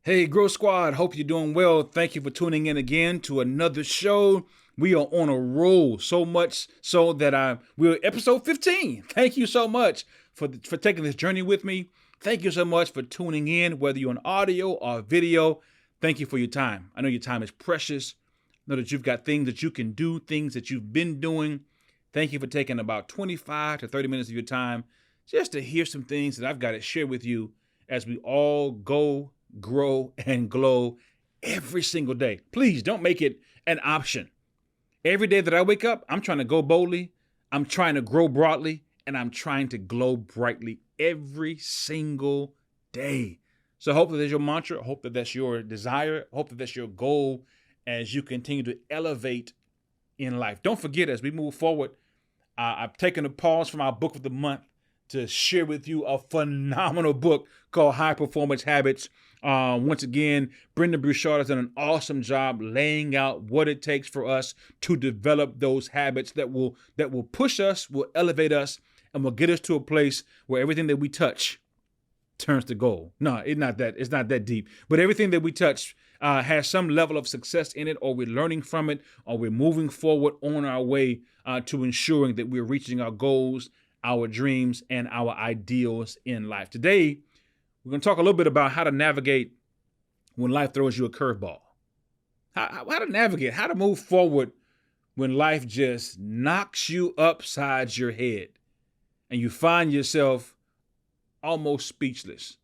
Hey, Grow Squad, hope you're doing well. Thank you for tuning in again to another show. We are on a roll, so much so that we're episode 15. Thank you so much for taking this journey with me. Thank you so much for tuning in, whether you're on audio or video. Thank you for your time. I know your time is precious. I know that you've got things that you can do, things that you've been doing. Thank you for taking about 25 to 30 minutes of your time just to hear some things that I've got to share with you as we all go, grow, and glow every single day. Please don't make it an option. Every day that I wake up, I'm trying to go boldly, I'm trying to grow broadly, and I'm trying to glow brightly every single day. So I hope that that's your mantra. I hope that that's your desire. I hope that that's your goal as you continue to elevate in life. Don't forget, as we move forward, I've taken a pause from our book of the month to share with you a phenomenal book called High Performance Habits. Once again, Brendan Bouchard has done an awesome job laying out what it takes for us to develop those habits that will push us, will elevate us, and will get us to a place where everything that we touch turns to gold. No, it's not that deep. But everything that we touch has some level of success in it, or we're learning from it, or we're moving forward on our way to ensuring that we're reaching our goals, our dreams, and our ideals in life. Today, we're going to talk a little bit about how to navigate when life throws you a curveball. How to navigate, how to move forward when life just knocks you upside your head and you find yourself almost speechless.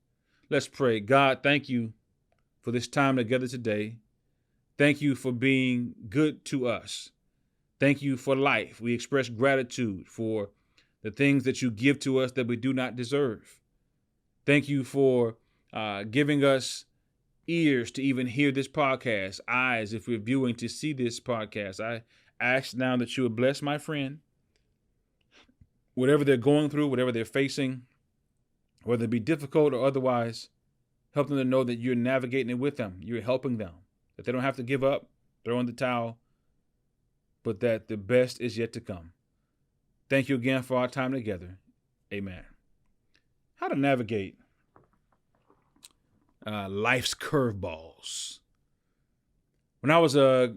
Let's pray. God, thank you for this time together today. Thank you for being good to us. Thank you for life. We express gratitude for the things that you give to us that we do not deserve. Thank you for giving us ears to even hear this podcast, eyes if we're viewing to see this podcast. I ask now that you would bless my friend, whatever they're going through, whatever they're facing, whether it be difficult or otherwise, help them to know that you're navigating it with them. You're helping them, that they don't have to give up, throw in the towel, but that the best is yet to come. Thank you again for our time together. Amen. How to navigate life's curveballs. When I was a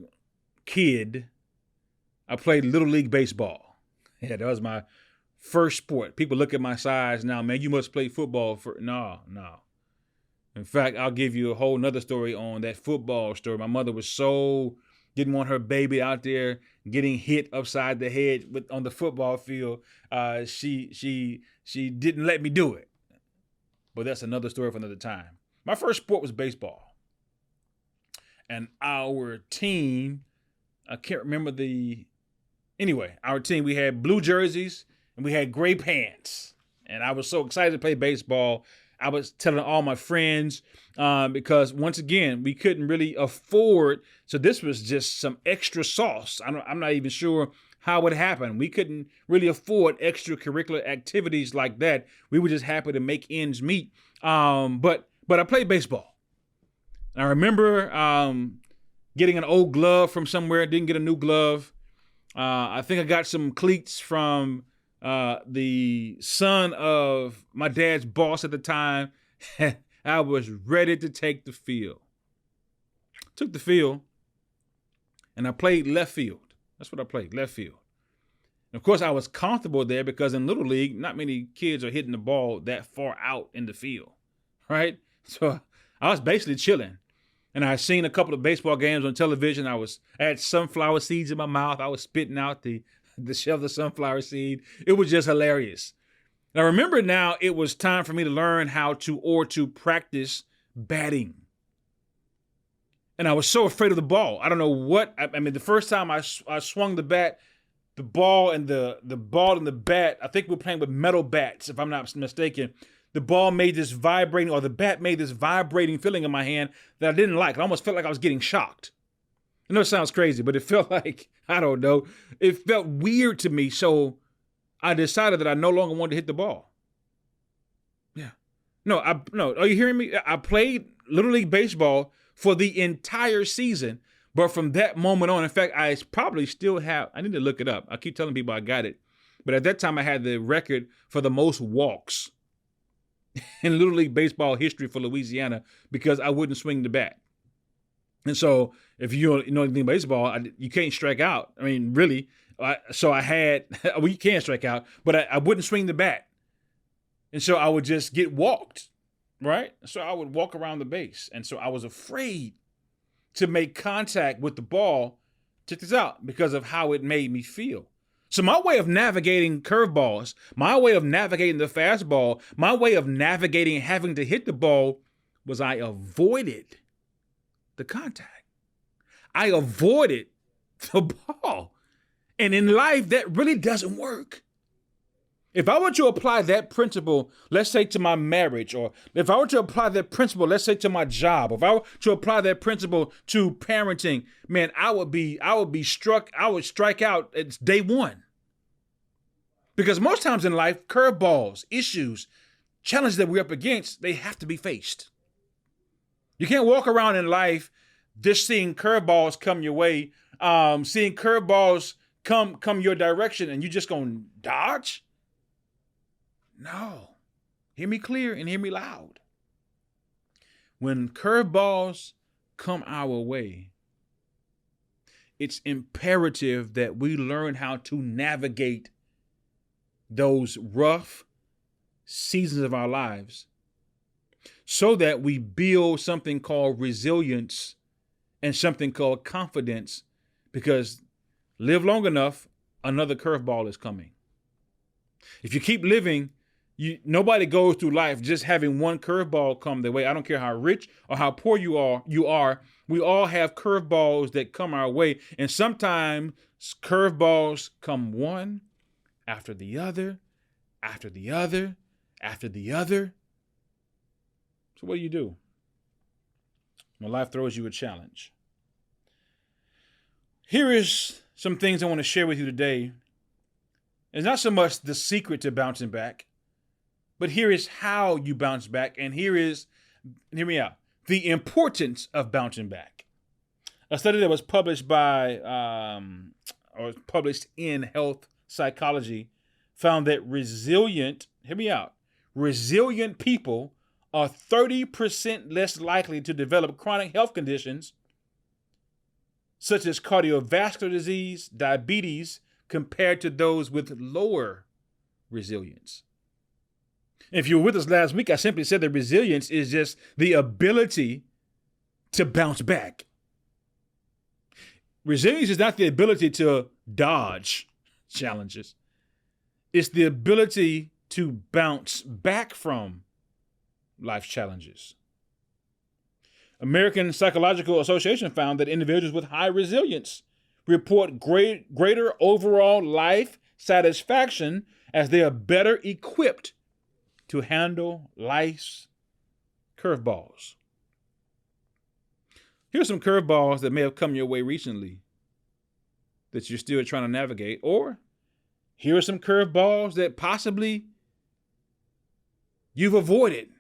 kid, I played Little League Baseball. Yeah, that was my first sport. People look at my size now, man, you must play football. No. In fact, I'll give you a whole nother story on that football story. My mother was didn't want her baby out there getting hit upside the head on the football field. She didn't let me do it. But that's another story for another time. My first sport was baseball. And our team, I can't remember our team, we had blue jerseys and we had gray pants. And I was so excited to play baseball. I was telling all my friends because, once again, we couldn't really afford. So this was just some extra sauce. I'm not even sure how it happened. We couldn't really afford extracurricular activities like that. We were just happy to make ends meet. But I played baseball. And I remember getting an old glove from somewhere. Didn't get a new glove. I think I got some cleats from the son of my dad's boss at the time. I was ready to take the field. Took the field, and I played left field. That's what I played, left field. And of course, I was comfortable there because in Little League, not many kids are hitting the ball that far out in the field, right? So I was basically chilling. And I seen a couple of baseball games on television. I had sunflower seeds in my mouth. I was spitting out the shell of the sunflower seed. It was just hilarious. And I remember now it was time for me to learn how to practice batting. And I was so afraid of the ball. I don't know what. I mean, the first time I swung the bat, the ball and the bat, I think we were playing with metal bats, if I'm not mistaken. The ball made this vibrating, or the bat made this vibrating feeling in my hand that I didn't like. It almost felt like I was getting shocked. I know it sounds crazy, but it felt like, I don't know, it felt weird to me. So I decided that I no longer wanted to hit the ball. Yeah. No, are you hearing me? I played Little League Baseball for the entire season, but from that moment on, in fact, I probably still have, I need to look it up. I keep telling people I got it. But at that time, I had the record for the most walks in Little League Baseball history for Louisiana because I wouldn't swing the bat. And so if you know anything about baseball, you can't strike out. I mean, really. So I had, well, you can strike out, but I wouldn't swing the bat. And so I would just get walked, right? So I would walk around the base. And so I was afraid to make contact with the ball, check this out, because of how it made me feel. So my way of navigating curveballs, my way of navigating the fastball, my way of navigating having to hit the ball was I avoided the contact. I avoided the ball. And in life, that really doesn't work. If I were to apply that principle, let's say to my marriage, or if I were to apply that principle, let's say to my job, if I were to apply that principle to parenting, man, I would strike out at day one. Because most times in life, curveballs, issues, challenges that we're up against, they have to be faced. You can't walk around in life just seeing curveballs come your way, seeing curveballs come your direction, and you just gonna dodge? No. Hear me clear and hear me loud. When curveballs come our way, it's imperative that we learn how to navigate those rough seasons of our lives so that we build something called resilience and something called confidence, because live long enough, another curveball is coming. If you keep living, nobody goes through life just having one curveball come their way. I don't care how rich or how poor you are. We all have curveballs that come our way. And sometimes curveballs come one after the other, after the other, after the other. So what do? When life throws you a challenge. Here is some things I want to share with you today. It's not so much the secret to bouncing back, but here is how you bounce back. And hear me out, the importance of bouncing back. A study that was published published in Health Psychology found that resilient people are 30% less likely to develop chronic health conditions such as cardiovascular disease, diabetes, compared to those with lower resilience. If you were with us last week, I simply said that resilience is just the ability to bounce back. Resilience is not the ability to dodge challenges. It's the ability to bounce back from life's challenges. American Psychological Association found that individuals with high resilience report greater overall life satisfaction as they are better equipped to handle life's curveballs. Here's some curveballs that may have come your way recently that you're still trying to navigate, or here are some curveballs that possibly you've avoided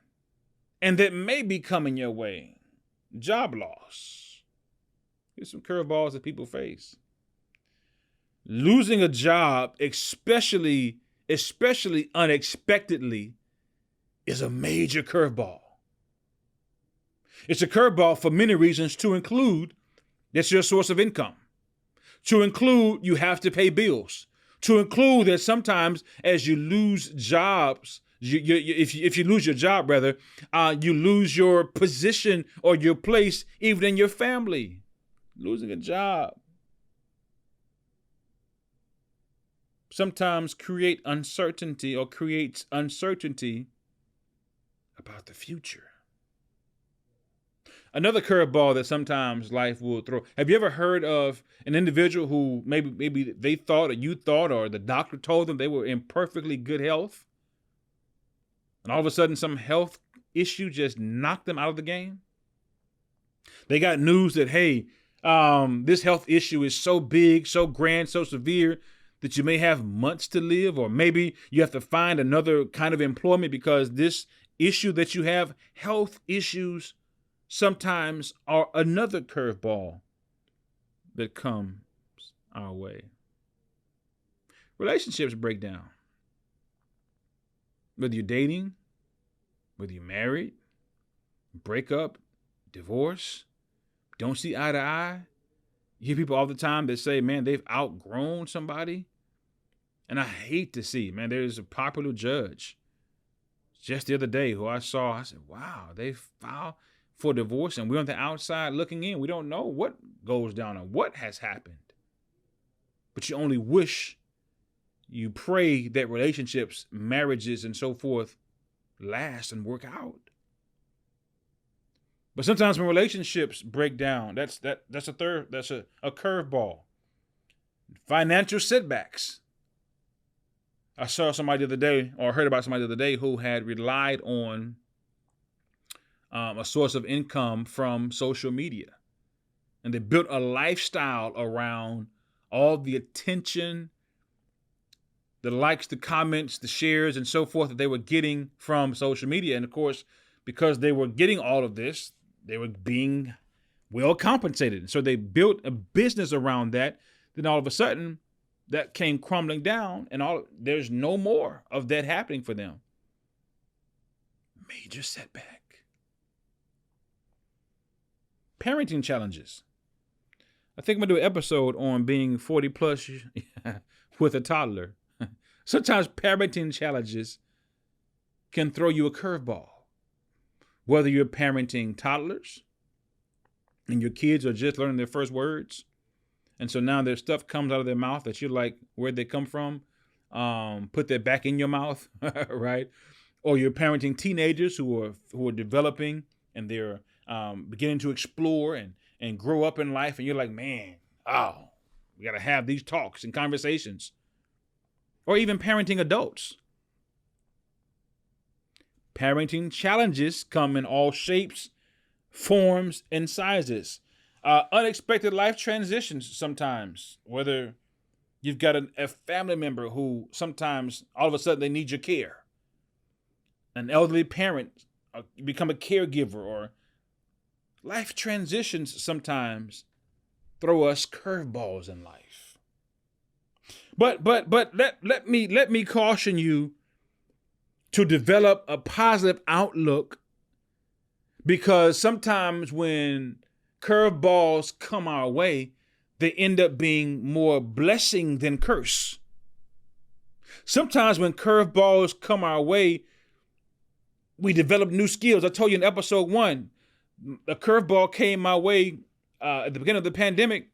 and that may be coming your way. Job loss. Here's some curveballs that people face. Losing a job, especially unexpectedly, is a major curveball. It's a curveball for many reasons, to include that's your source of income, to include you have to pay bills, to include that sometimes as you lose jobs, if you lose your job, you lose your position or your place even in your family. Losing a job sometimes creates uncertainty about the future. Another curveball that sometimes life will throw. Have you ever heard of an individual who maybe they thought, or you thought, or the doctor told them they were in perfectly good health, and all of a sudden some health issue just knocked them out of the game? They got news that, hey, this health issue is so big, so grand, so severe that you may have months to live, or maybe you have to find another kind of employment because this issue that you have, health issues, sometimes are another curveball that comes our way. Relationships break down. Whether you're dating, whether you're married, break up, divorce, don't see eye to eye. You hear people all the time that say, man, they've outgrown somebody. And I hate to see, man, there's a popular judge just the other day who I saw. I said, wow, they filed for divorce and we're on the outside looking in. We don't know what goes down or what has happened. But you only wish, you pray that relationships, marriages, and so forth last and work out. But sometimes when relationships break down, that's a curveball. Financial setbacks. I saw somebody the other day, or heard about somebody the other day, who had relied on a source of income from social media. And they built a lifestyle around all the attention, the likes, the comments, the shares, and so forth that they were getting from social media. And of course, because they were getting all of this, they were being well compensated. So they built a business around that. Then all of a sudden, that came crumbling down, and there's no more of that happening for them. Major setback. Parenting challenges. I think I'm going to do an episode on being 40 plus with a toddler. Sometimes parenting challenges can throw you a curveball. Whether you're parenting toddlers and your kids are just learning their first words, and so now their stuff comes out of their mouth that you're like, where'd they come from? Put that back in your mouth, right? Or you're parenting teenagers who are developing and they're beginning to explore and grow up in life, and you're like, man, we got to have these talks and conversations. Or even parenting adults. Parenting challenges come in all shapes, forms, and sizes. Unexpected life transitions sometimes, whether you've got a family member who sometimes all of a sudden they need your care. An elderly parent, become a caregiver, or life transitions sometimes throw us curveballs in life. But let me caution you to develop a positive outlook, because sometimes when curveballs come our way, they end up being more blessing than curse. Sometimes when curveballs come our way, we develop new skills. I told you in episode 1, a curveball came my way at the beginning of the pandemic.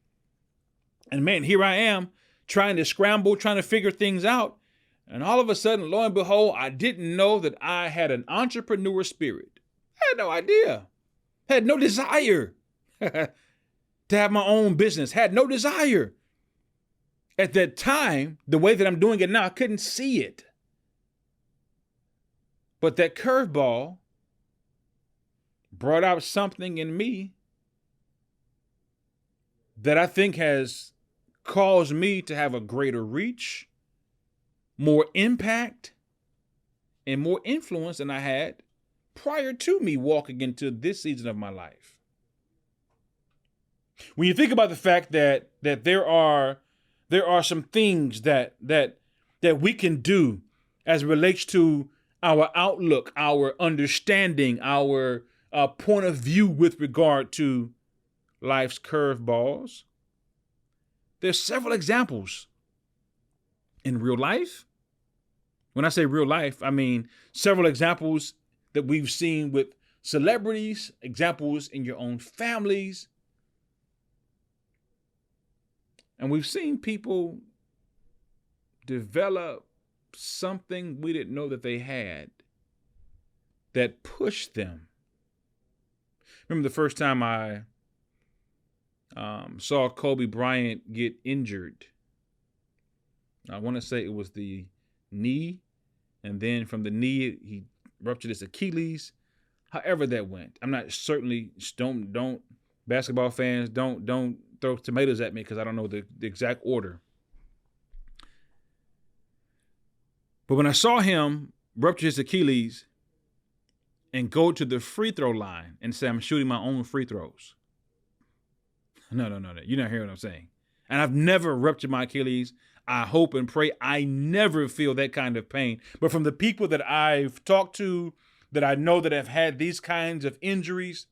And man, here I am trying to scramble, trying to figure things out. And all of a sudden, lo and behold, I didn't know that I had an entrepreneur spirit. I had no idea. Had no desire to have my own business. Had no desire. At that time, the way that I'm doing it now, I couldn't see it. But that curveball brought out something in me that I think has caused me to have a greater reach, more impact, and more influence than I had prior to me walking into this season of my life. When you think about the fact that there are some things that we can do as it relates to our outlook, our understanding, our point of view with regard to life's curveballs, there's several examples in real life. When I say real life, I mean several examples that we've seen with celebrities, examples in your own families. And we've seen people develop something we didn't know that they had that pushed them. Remember the first time I saw Kobe Bryant get injured. I want to say it was the knee, and then from the knee he ruptured his Achilles. However that went, I'm not certainly don't basketball fans don't throw tomatoes at me because I don't know the exact order. But when I saw him rupture his Achilles and go to the free throw line and say, I'm shooting my own free throws. No. You're not hearing what I'm saying. And I've never ruptured my Achilles. I hope and pray I never feel that kind of pain. But from the people that I've talked to, that I know that have had these kinds of injuries,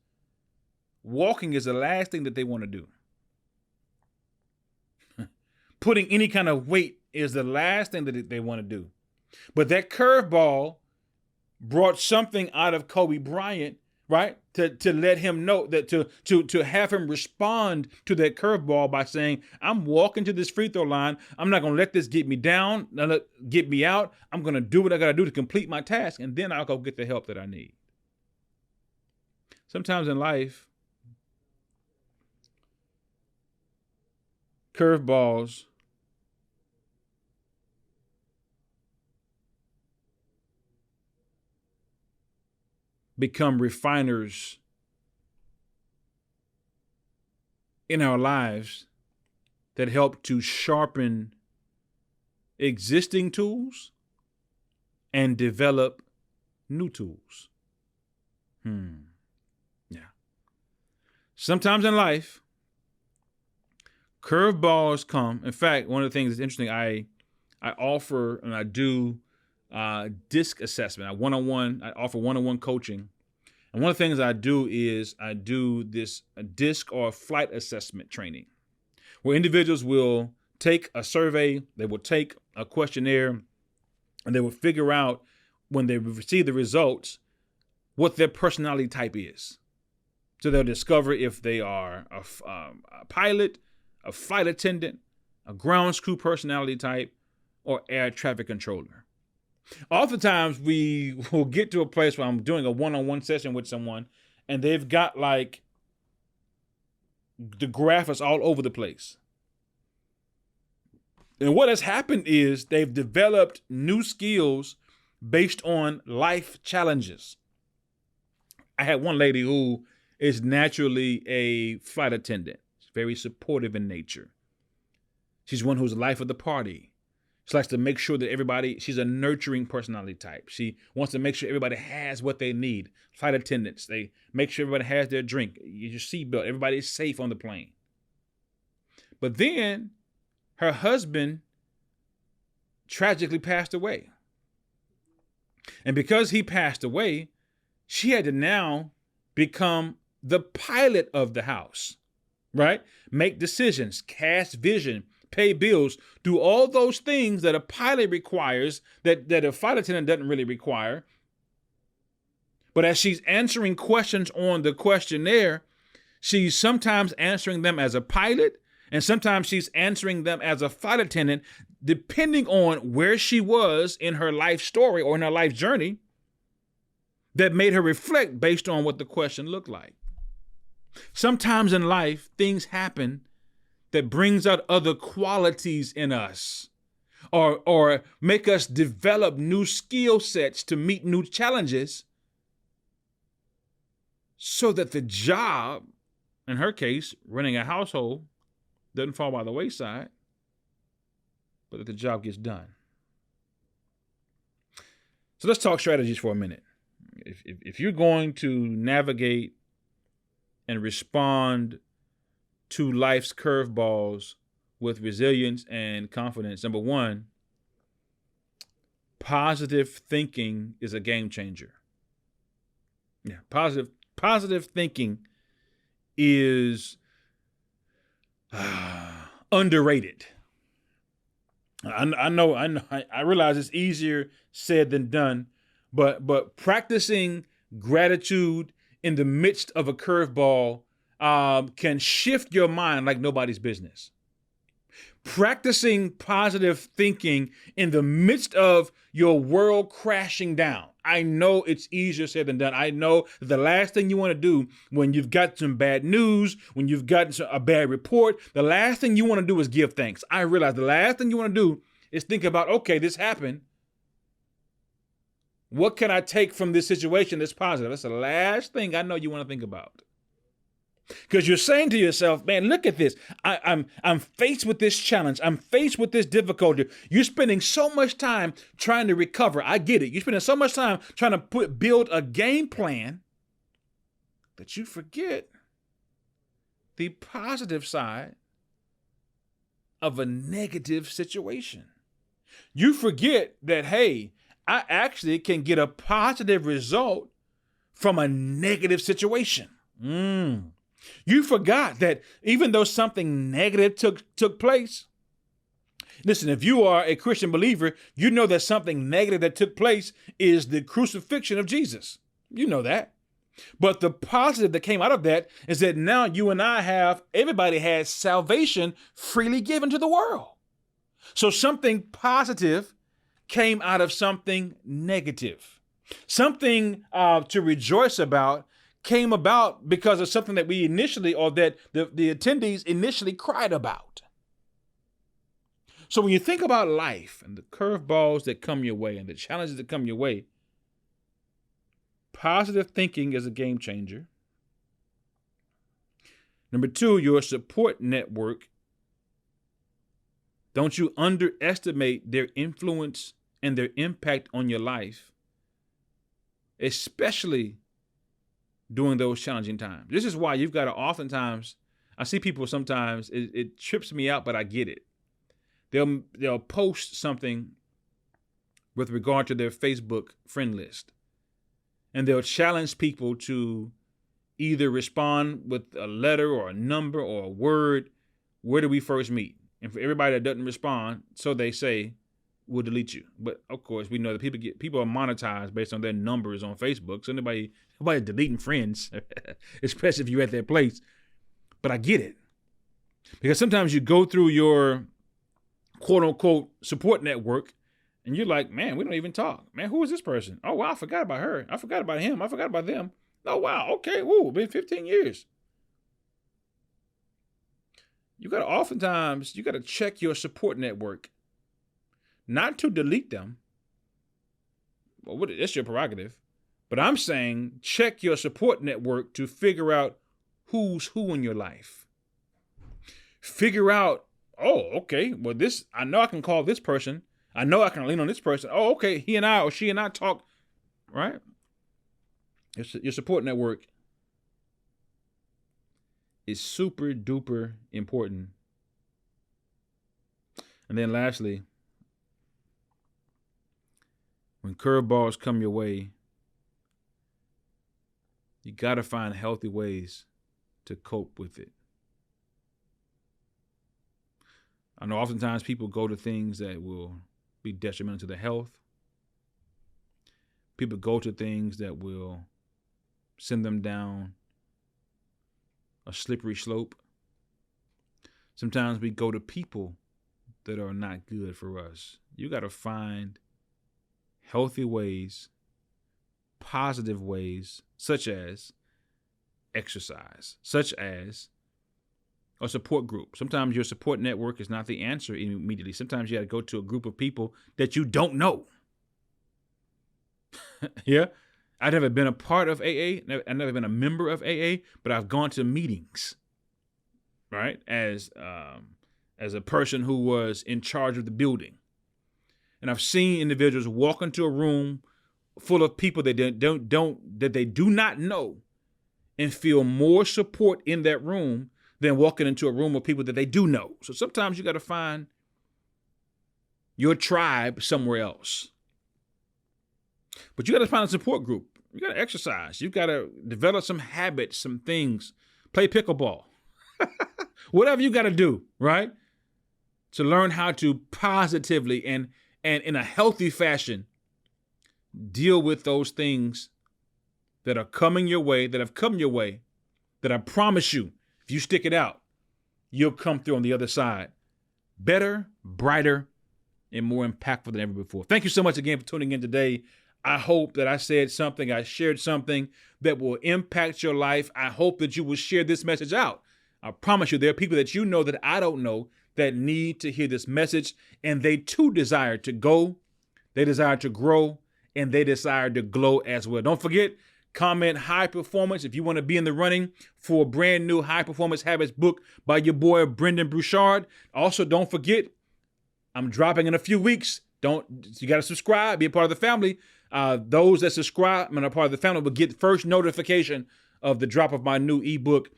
walking is the last thing that they want to do. Putting any kind of weight is the last thing that they want to do. But that curveball brought something out of Kobe Bryant, right? To let him know that to have him respond to that curveball by saying, I'm walking to this free throw line. I'm not going to let this get me down, get me out. I'm going to do what I got to do to complete my task, and then I'll go get the help that I need. Sometimes in life, curveballs become refiners in our lives that help to sharpen existing tools and develop new tools. Yeah. Sometimes in life, curveballs come. In fact, one of the things that's interesting, I offer and I do disc assessment. I offer one-on-one coaching. And one of the things I do is I do this disc or flight assessment training where individuals will take a survey, they will take a questionnaire, and they will figure out when they receive the results what their personality type is. So they'll discover if they are a pilot, a flight attendant, a ground crew personality type, or air traffic controller. Oftentimes we will get to a place where I'm doing a one-on-one session with someone and they've got like the graph is all over the place. And what has happened is they've developed new skills based on life challenges. I had one lady who is naturally a flight attendant. She's very supportive in nature. She's one who's the life of the party. She likes to make sure that she's a nurturing personality type. She wants to make sure everybody has what they need. Flight attendants, they make sure everybody has their drink, your seatbelt, everybody's safe on the plane. But then her husband tragically passed away. And because he passed away, she had to now become the pilot of the house, right? Make decisions, cast vision, pay bills, do all those things that a pilot requires that a flight attendant doesn't really require. But as she's answering questions on the questionnaire, she's sometimes answering them as a pilot, and sometimes she's answering them as a flight attendant, depending on where she was in her life story or in her life journey that made her reflect based on what the question looked like. Sometimes in life, things happen that brings out other qualities in us or make us develop new skill sets to meet new challenges so that the job, in her case, running a household, doesn't fall by the wayside, but that the job gets done. So let's talk strategies for a minute. If you're going to navigate and respond to life's curveballs with resilience and confidence, number one, positive thinking is a game changer. Yeah, positive thinking is underrated. I realize it's easier said than done, but practicing gratitude in the midst of a curveball can shift your mind like nobody's business. Practicing positive thinking in the midst of your world crashing down. I know it's easier said than done. I know the last thing you want to do when you've got some bad news, when you've got a bad report, the last thing you want to do is give thanks. I realize the last thing you want to do is think about, okay, this happened. What can I take from this situation that's positive? That's the last thing I know you want to think about. Because you're saying to yourself, man, look at this. I'm faced with this challenge. I'm faced with this difficulty. You're spending so much time trying to recover. I get it. You're spending so much time trying to build a game plan that you forget the positive side of a negative situation. You forget that, hey, I actually can get a positive result from a negative situation. You forgot that even though something negative took place, listen, if you are a Christian believer, you know that something negative that took place is the crucifixion of Jesus. You know that. But the positive that came out of that is that now you and everybody has salvation freely given to the world. So something positive came out of something negative. Something to rejoice about came about because of something that we initially, or that the attendees initially cried about. So when you think about life and the curveballs that come your way and the challenges that come your way, positive thinking is a game changer. Number 2, your support network. Don't you underestimate their influence and their impact on your life, especially during those challenging times. This is why you've got to oftentimes, I see people sometimes, it trips me out, but I get it. They'll post something with regard to their Facebook friend list, and they'll challenge people to either respond with a letter or a number or a word. Where do we first meet? And for everybody that doesn't respond, so they say, we'll delete you. But of course, we know that people are monetized based on their numbers on Facebook. So nobody deleting friends, especially if you're at their place. But I get it. Because sometimes you go through your quote unquote support network and you're like, man, we don't even talk. Man, who is this person? Oh, wow, I forgot about her. I forgot about him. I forgot about them. Oh, wow. Okay. Woo, been 15 years. You got to check your support network, not to delete them. Well, that's your prerogative. But I'm saying check your support network to figure out who's who in your life. Figure out, oh, okay, well, I know I can call this person. I know I can lean on this person. Oh, okay, he and I or she and I talk, right? Your support network is super duper important. And then lastly, when curveballs come your way, you got to find healthy ways to cope with it. I know oftentimes people go to things that will be detrimental to their health. People go to things that will send them down a slippery slope. Sometimes we go to people that are not good for us. You got to find healthy ways, positive ways, such as exercise, such as a support group. Sometimes your support network is not the answer immediately. Sometimes you got to go to a group of people that you don't know. Yeah. I've never been a part of AA. I've never been a member of AA, but I've gone to meetings, right? As a person who was in charge of the building. And I've seen individuals walk into a room full of people that they do not know and feel more support in that room than walking into a room of people that they do know. So sometimes you got to find your tribe somewhere else. But you got to find a support group. You got to exercise. You got to develop some habits, some things. Play pickleball. Whatever you got to do, right? To learn how to positively and in a healthy fashion deal with those things that are coming your way, that have come your way, that I promise you, if you stick it out, you'll come through on the other side better, brighter, and more impactful than ever before. Thank you so much again for tuning in today. I hope that I said something, I shared something that will impact your life. I hope that you will share this message out. I promise you, there are people that you know that I don't know that need to hear this message, and they too desire to go, they desire to grow, and they desire to glow as well. Don't forget, comment high performance if you want to be in the running for a brand new high performance habits book by your boy, Brendan Bouchard. Also, don't forget, I'm dropping in a few weeks. You got to subscribe, be a part of the family. Those that subscribe and are part of the family will get first notification of the drop of my new ebook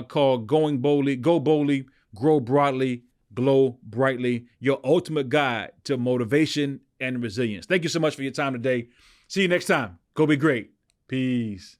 called Go Boldly, Grow Broadly, Glow Brightly, your ultimate guide to motivation and resilience. Thank you so much for your time today. See you next time. Go be great. Peace.